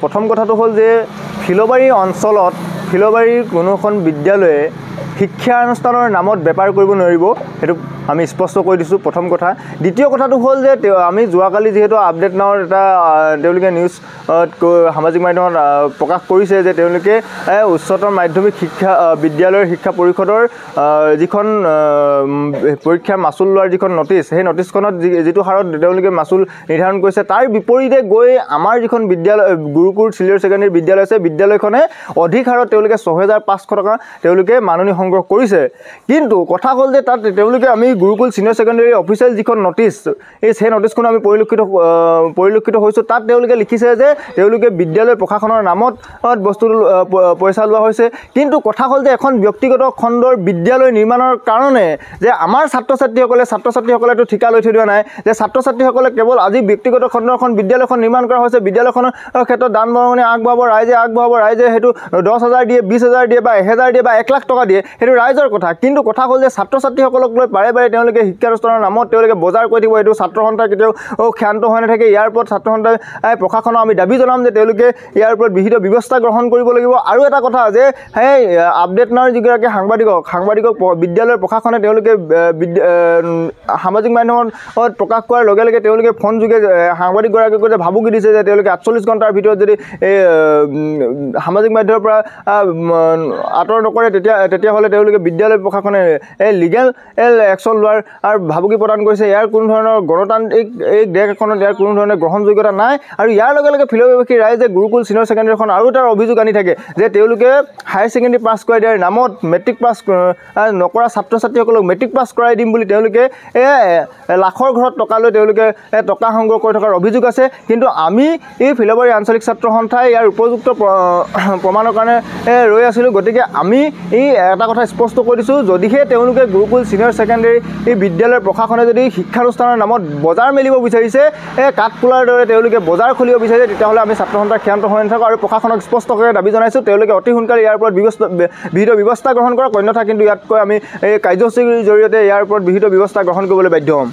প্ৰথম কথাটো হ'ল যে ফিলবাৰী অঞ্চলত ফিলবাৰীৰ কোনো এখন বিদ্যালয়ে শিক্ষানুষ্ঠানৰ নামত বেপাৰ কৰিব নোৱাৰিব সেইটো আমি স্পষ্ট কৰি দিছোঁ প্ৰথম কথা দ্বিতীয় কথাটো হ'ল যে আমি যোৱাকালি যেহেতু আপডেট নাওৰ এটা তেওঁলোকে নিউজ সামাজিক মাধ্যমত প্ৰকাশ কৰিছে যে তেওঁলোকে উচ্চতৰ মাধ্যমিক শিক্ষা বিদ্যালয়ৰ শিক্ষা পৰিষদৰ যিখন পৰীক্ষাৰ মাচুল লোৱাৰ যিখন নটিছ সেই নটিছখনত যিটো হাৰত তেওঁলোকে মাচুল নিৰ্ধাৰণ কৰিছে তাৰ বিপৰীতে গৈ আমাৰ যিখন বিদ্যালয় গুৰুকুল চিনিয়ৰ ছেকেণ্ডেৰী বিদ্যালয় আছে বিদ্যালয়খনে অধিক হাৰত তেওঁলোকে 6500 টকা তেওঁলোকে মাননি সংগ্ৰহ কৰিছে কিন্তু কথা হ'ল যে তাত তেওঁলোকে আমি গুৰুকুল চিনিয়ৰ ছেকেণ্ডেৰী অফিচিয়েল যিখন নটিছ সেই নটিছখন আমি পৰিলক্ষিত হৈছোঁ তাত তেওঁলোকে লিখিছে যে তেওঁলোকে বিদ্যালয় প্ৰশাসনৰ নামত বস্তুটো পইচা লোৱা হৈছে কিন্তু কথা হ'ল যে এখন ব্যক্তিগত খণ্ডৰ বিদ্যালয় নিৰ্মাণৰ কাৰণে যে আমাৰ ছাত্ৰ ছাত্ৰীসকলেতো ঠিকা লৈ থৈ দিয়া নাই যে ছাত্ৰ ছাত্ৰীসকলে কেৱল আজি ব্যক্তিগত খণ্ডৰ এখন বিদ্যালয়খন নিৰ্মাণ কৰা হৈছে বিদ্যালয়খনৰ ক্ষেত্ৰত দান বৰঙণি আগবঢ়াব ৰাইজে সেইটো 10,000 দিয়ে 20,000 দিয়ে বা 1,000 দিয়ে বা 1 লাখ টকা দিয়ে সেইটো ৰাইজৰ কথা কিন্তু কথা হ'ল যে ছাত্ৰ ছাত্ৰীসকলক লৈ বাৰে তেওঁলোকে শিক্ষানুষ্ঠানৰ নামত তেওঁলোকে বজাৰ কৰি দিব এইটো ছাত্ৰ সন্থা কেতিয়াও ক্ষান্ত হৈ নাথাকে ইয়াৰ ওপৰত ছাত্ৰ সন্থাই প্ৰশাসনক আমি দাবী জনাম যে তেওঁলোকে ইয়াৰ ওপৰত বিহিত ব্যৱস্থা গ্ৰহণ কৰিব লাগিব আৰু এটা কথা যে সেই আপডেট নাওৰ যিগৰাকী সাংবাদিকক বিদ্যালয়ৰ প্ৰশাসনে তেওঁলোকে সামাজিক মাধ্যমত প্ৰকাশ কৰাৰ লগে লগে তেওঁলোকে ফোন যোগে সাংবাদিকগৰাকীক যে ভাবুকি দিছে যে তেওঁলোকে 48 ঘণ্টাৰ ভিতৰত যদি সামাজিক মাধ্যমৰ পৰা আঁতৰ নকৰে তেতিয়াহ'লে তেওঁলোকে বিদ্যালয় প্ৰশাসনে লিগেল একশ্যন লোৱাৰ ভাবুকি প্ৰদান কৰিছে ইয়াৰ কোনো ধৰণৰ গণতান্ত্ৰিক এই দেশ এখনত ইয়াৰ কোনো ধৰণৰ গ্ৰহণযোগ্যতা নাই আৰু ইয়াৰ লগে লগে ফিলবাৰী ৰাইজে গুৰুকুল চিনিয়ৰ ছেকেণ্ডেৰীখন আৰু তাৰ অভিযোগ আনি থাকে যে তেওঁলোকে হায়াৰ ছেকেণ্ডেৰী পাছ কৰাই দিয়াৰ নামত মেট্ৰিক পাছ নকৰা ছাত্ৰ ছাত্ৰীসকলক মেট্ৰিক পাছ কৰাই দিম বুলি তেওঁলোকে লাখৰ ঘৰত টকা লৈ তেওঁলোকে টকা সংগ্ৰহ কৰি থকাৰ অভিযোগ আছে কিন্তু আমি এই ফিলবাৰী আঞ্চলিক ছাত্ৰ সন্থাই ইয়াৰ উপযুক্ত প্ৰমাণৰ কাৰণে ৰৈ আছিলোঁ গতিকে আমি এই এটা কথা স্পষ্ট কৰি দিছোঁ যদিহে তেওঁলোকে গুৰুকুল চিনিয়ৰ ছেকেণ্ডেৰী এই বিদ্যালয়ৰ প্ৰশাসনে যদি শিক্ষানুষ্ঠানৰ নামত বজাৰ মেলিব বিচাৰিছে কাঠফুলাৰ দৰে তেওঁলোকে বজাৰ খুলিব বিচাৰিছে তেতিয়াহ'লে আমি ছাত্ৰ সন্থাৰ ক্ষান্ত হৈ নাথাকোঁ আৰু প্ৰশাসনক স্পষ্টকৈ দাবী জনাইছোঁ তেওঁলোকে অতি সোনকালে ইয়াৰ ওপৰত বিহিত ব্যৱস্থা গ্ৰহণ কৰক অন্যথা কিন্তু ইয়াতকৈ আমি এই কাৰ্যসূচীৰ জৰিয়তে ইয়াৰ ওপৰত বিহিত ব্যৱস্থা গ্ৰহণ কৰিবলৈ বাধ্য হ'ম